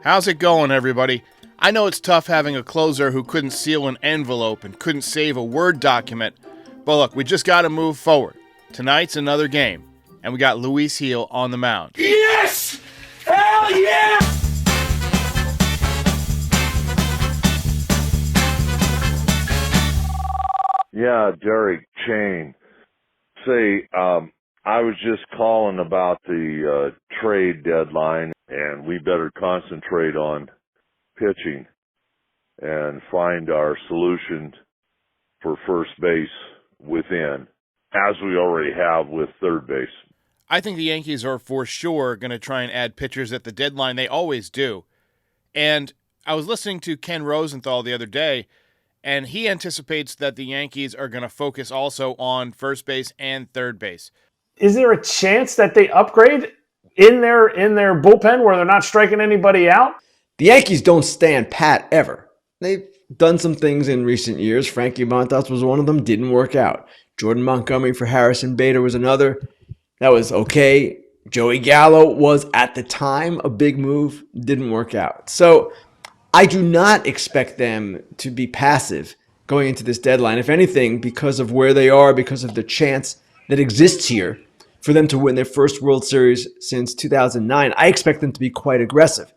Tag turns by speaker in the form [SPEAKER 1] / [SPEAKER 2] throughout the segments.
[SPEAKER 1] How's it going, everybody? I know it's tough having a closer who couldn't seal an envelope and couldn't save a Word document, but look, we just got to move forward. Tonight's another game, and we got Luis Gil on the mound.
[SPEAKER 2] Yes! Hell yeah!
[SPEAKER 3] Yeah, Derek Chain. Say, I was just calling about the trade deadline, and we better concentrate on pitching and find our solution for first base within, as we already have with third base.
[SPEAKER 1] I think the Yankees are for sure going to try and add pitchers at the deadline. They always do. And I was listening to Ken Rosenthal the other day, and he anticipates that the Yankees are going to focus also on first base and third base.
[SPEAKER 4] Is there a chance that they upgrade in their bullpen where they're not striking anybody out?
[SPEAKER 5] The Yankees don't stand pat ever. They've done some things in recent years. Frankie Montas was one of them, didn't work out. Jordan Montgomery for Harrison Bader was another. That was okay. Joey Gallo was, at the time, a big move, didn't work out. So I do not expect them to be passive going into this deadline. If anything, because of where they are, because of the chance that exists here for them to win their first World Series since 2009, I expect them to be quite aggressive.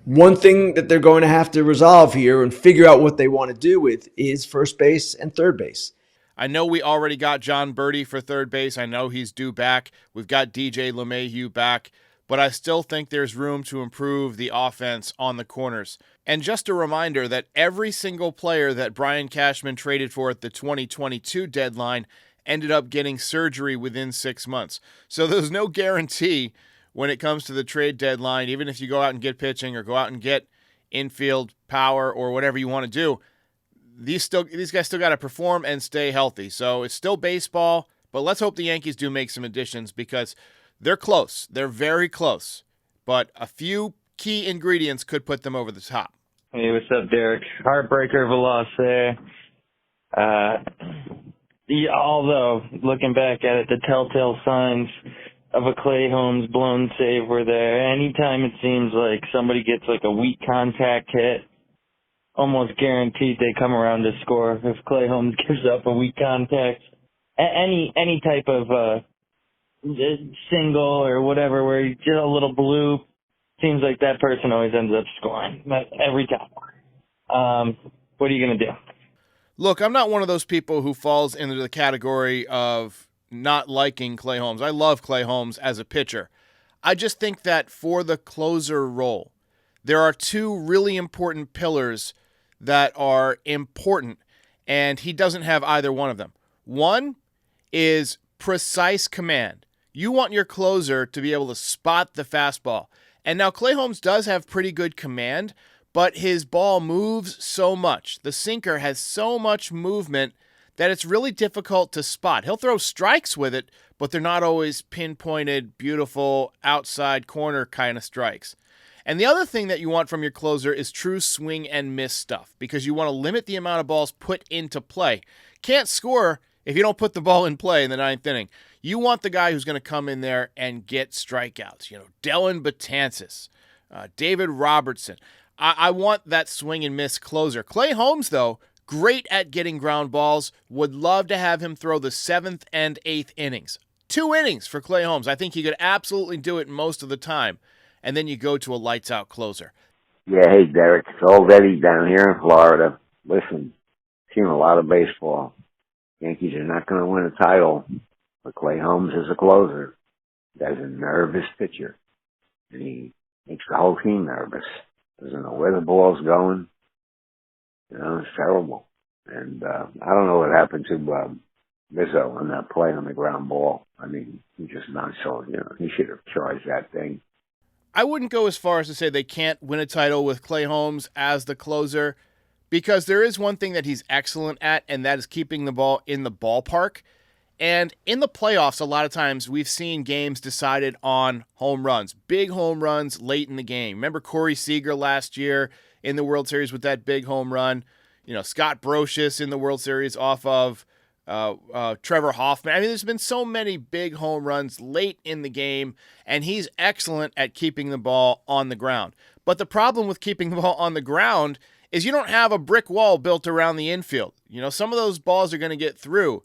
[SPEAKER 5] One thing that they're going to have to resolve here and figure out what they want to do with is first base and third base.
[SPEAKER 1] I know we already got John Birdie for third base. I know he's due back. We've got DJ LeMahieu back. But I still think there's room to improve the offense on the corners. And just a reminder that every single player that Brian Cashman traded for at the 2022 deadline ended up getting surgery within 6 months. So there's no guarantee when it comes to the trade deadline, even if you go out and get pitching or go out and get infield power or whatever you want to do, these guys still got to perform and stay healthy. So it's still baseball, but let's hope the Yankees do make some additions because they're close. They're very close. But a few key ingredients could put them over the top.
[SPEAKER 6] Hey, what's up, Derek? Heartbreaker of a loss there. Although, looking back at it, the telltale signs of a Clay Holmes blown save were there. Anytime it seems like somebody gets like a weak contact hit, almost guaranteed they come around to score. If Clay Holmes gives up a weak contact, any type of single or whatever where you get a little bloop, seems like that person always ends up scoring every time. What are you going to do?
[SPEAKER 1] Look, I'm not one of those people who falls into the category of not liking Clay Holmes. I love Clay Holmes as a pitcher. I just think that for the closer role, there are two really important pillars that are important, and he doesn't have either one of them. One is precise command. You want your closer to be able to spot the fastball. And now Clay Holmes does have pretty good command, but his ball moves so much. The sinker has so much movement that it's really difficult to spot. He'll throw strikes with it, but they're not always pinpointed, beautiful, outside corner kind of strikes. And the other thing that you want from your closer is true swing and miss stuff, because you want to limit the amount of balls put into play. Can't score if you don't put the ball in play in the ninth inning. You want the guy who's going to come in there and get strikeouts. You know, Dellin Betances, David Robertson. I want that swing and miss closer. Clay Holmes, though, great at getting ground balls. Would love to have him throw the 7th and 8th innings. 2 innings for Clay Holmes. I think he could absolutely do it most of the time. And then you go to a lights-out closer.
[SPEAKER 7] Yeah, hey, Derek. It's old Eddie down here in Florida. Listen, seen a lot of baseball. Yankees are not going to win a title, but Clay Holmes is a closer. That's a nervous pitcher, and he makes the whole team nervous. Doesn't know where the ball's going. You know, it's terrible. And I don't know what happened to Rizzo on that play on the ground ball. I mean, he just not so, you know, he should have charged that thing.
[SPEAKER 1] I wouldn't go as far as to say they can't win a title with Clay Holmes as the closer, because there is one thing that he's excellent at, and that is keeping the ball in the ballpark. And in the playoffs, a lot of times we've seen games decided on home runs, big home runs late in the game. Remember Corey Seager last year in the World Series with that big home run? You know, Scott Brocious in the World Series off of Trevor Hoffman. I mean, there's been so many big home runs late in the game, and he's excellent at keeping the ball on the ground. But the problem with keeping the ball on the ground is you don't have a brick wall built around the infield. Some of those balls are going to get through.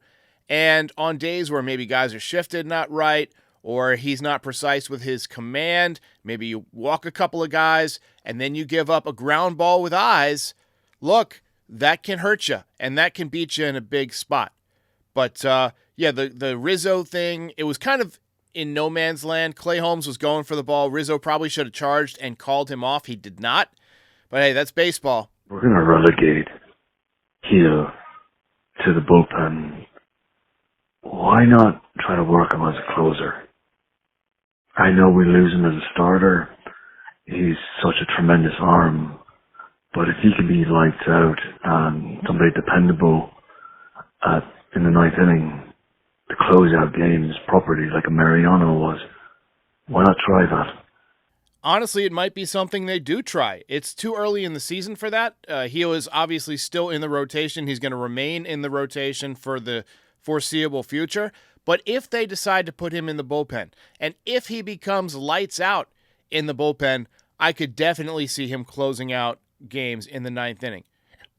[SPEAKER 1] And on days where maybe guys are shifted not right, or he's not precise with his command, maybe you walk a couple of guys and then you give up a ground ball with eyes, look, that can hurt you and that can beat you in a big spot. But the Rizzo thing, it was kind of in no man's land. Clay Holmes was going for the ball. Rizzo probably should have charged and called him off. He did not. But hey, that's baseball.
[SPEAKER 8] We're going to relegate Heel to the bullpen. Why not try to work him as a closer? I know we lose him as a starter. He's such a tremendous arm. But if he can be lights out and somebody dependable in the ninth inning to close out games properly like a Mariano was, why not try that?
[SPEAKER 1] Honestly, it might be something they do try. It's too early in the season for that. Heel is obviously still in the rotation. He's going to remain in the rotation for the foreseeable future. But if they decide to put him in the bullpen, and if he becomes lights out in the bullpen, I could definitely see him closing out games in the ninth inning.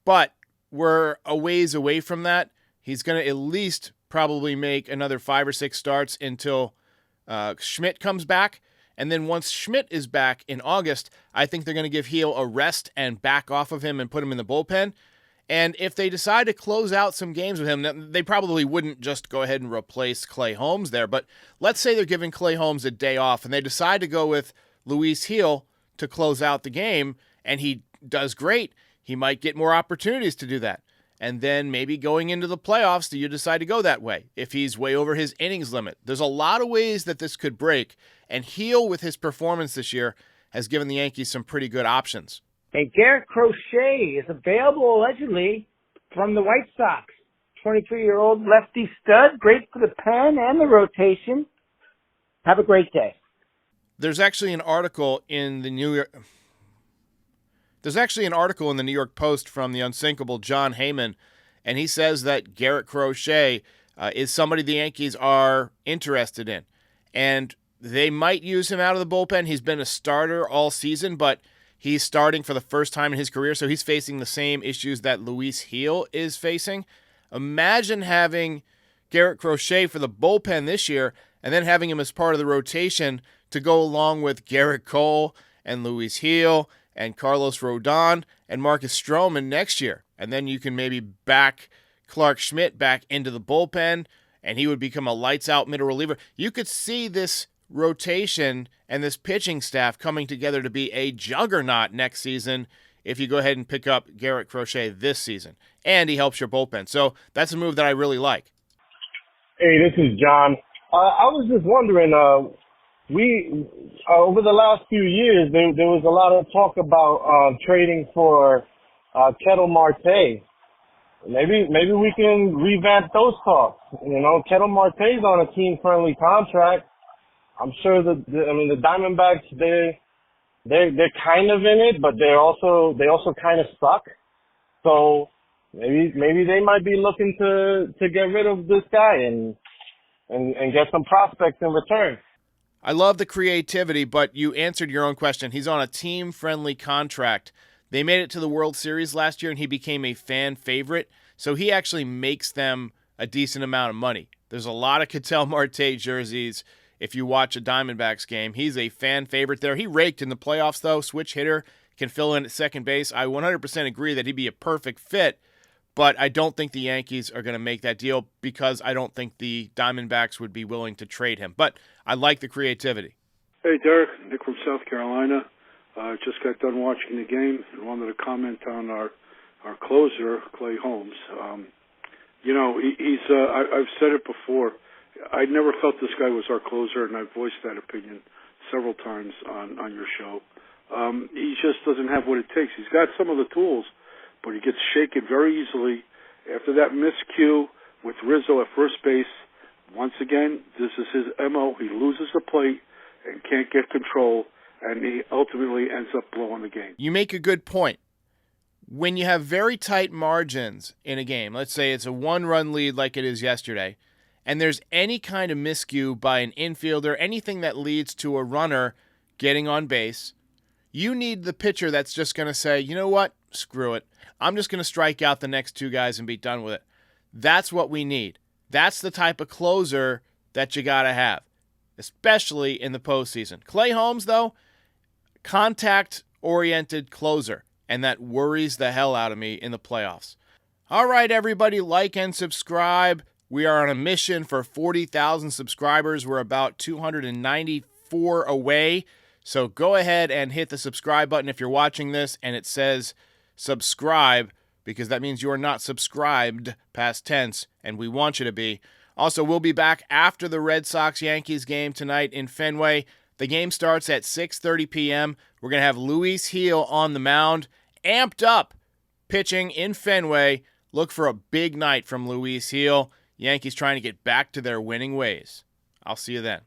[SPEAKER 1] But we're a ways away from that. He's going to at least probably make another 5 or 6 starts until Schmidt comes back. And then once Schmidt is back in August, I think they're going to give Heel a rest and back off of him and put him in the bullpen. And if they decide to close out some games with him, they probably wouldn't just go ahead and replace Clay Holmes there. But let's say they're giving Clay Holmes a day off and they decide to go with Luis Heel to close out the game, and he does great. He might get more opportunities to do that. And then maybe going into the playoffs, do you decide to go that way if he's way over his innings limit? There's a lot of ways that this could break, and Heel, with his performance this year, has given the Yankees some pretty good options.
[SPEAKER 9] Hey, Garrett Crochet is available allegedly from the White Sox. 23-year-old lefty stud, great for the pen and the rotation. Have a great day.
[SPEAKER 1] There's actually an article in the New York Post from the unsinkable John Heyman, and he says that Garrett Crochet is somebody the Yankees are interested in. And they might use him out of the bullpen. He's been a starter all season, but he's starting for the first time in his career, so he's facing the same issues that Luis Heel is facing. Imagine having Garrett Crochet for the bullpen this year and then having him as part of the rotation to go along with Garrett Cole and Luis Heel and Carlos Rodon and Marcus Stroman next year. And then you can maybe back Clark Schmidt back into the bullpen, and he would become a lights-out middle reliever. You could see this rotation and this pitching staff coming together to be a juggernaut next season if you go ahead and pick up Garrett Crochet this season. And he helps your bullpen. So that's a move that I really like.
[SPEAKER 10] Hey, this is John. I was just wondering, we over the last few years, there was a lot of talk about trading for Ketel Marte. Maybe we can revamp those talks. Ketel Marte's on a team-friendly contract. I'm sure the Diamondbacks, they're kind of in it, but they also kind of suck. So maybe they might be looking to get rid of this guy and get some prospects in return.
[SPEAKER 1] I love the creativity, but you answered your own question. He's on a team-friendly contract. They made it to the World Series last year, and he became a fan favorite, so he actually makes them a decent amount of money. There's a lot of Ketel Marte jerseys. If you watch a Diamondbacks game, he's a fan favorite there. He raked in the playoffs, though. Switch hitter, can fill in at second base. I 100% agree that he'd be a perfect fit, but I don't think the Yankees are going to make that deal because I don't think the Diamondbacks would be willing to trade him. But I like the creativity.
[SPEAKER 11] Hey, Derek. Nick from South Carolina. Just got done watching the game and wanted to comment on our closer, Clay Holmes. He's I've said it before. I never felt this guy was our closer, and I've voiced that opinion several times on your show. He just doesn't have what it takes. He's got some of the tools, but he gets shaken very easily. After that miscue with Rizzo at first base, once again, this is his MO. He loses the plate and can't get control, and he ultimately ends up blowing the game.
[SPEAKER 1] You make a good point. When you have very tight margins in a game, let's say it's a 1-run lead like it is yesterday, and there's any kind of miscue by an infielder, anything that leads to a runner getting on base, You need the pitcher that's just going to say, you know what? Screw it. I'm just going to strike out the next two guys and be done with it. That's what we need. That's the type of closer that you got to have, especially in the postseason. Clay Holmes, though, contact-oriented closer, and that worries the hell out of me in the playoffs. All right, everybody, like and subscribe. We are on a mission for 40,000 subscribers. We're about 294 away. So go ahead and hit the subscribe button if you're watching this and it says subscribe, because that means you are not subscribed, past tense, and we want you to be. Also, we'll be back after the Red Sox-Yankees game tonight in Fenway. The game starts at 6:30 p.m. We're going to have Luis Gil on the mound, amped up, pitching in Fenway. Look for a big night from Luis Gil. Yankees trying to get back to their winning ways. I'll see you then.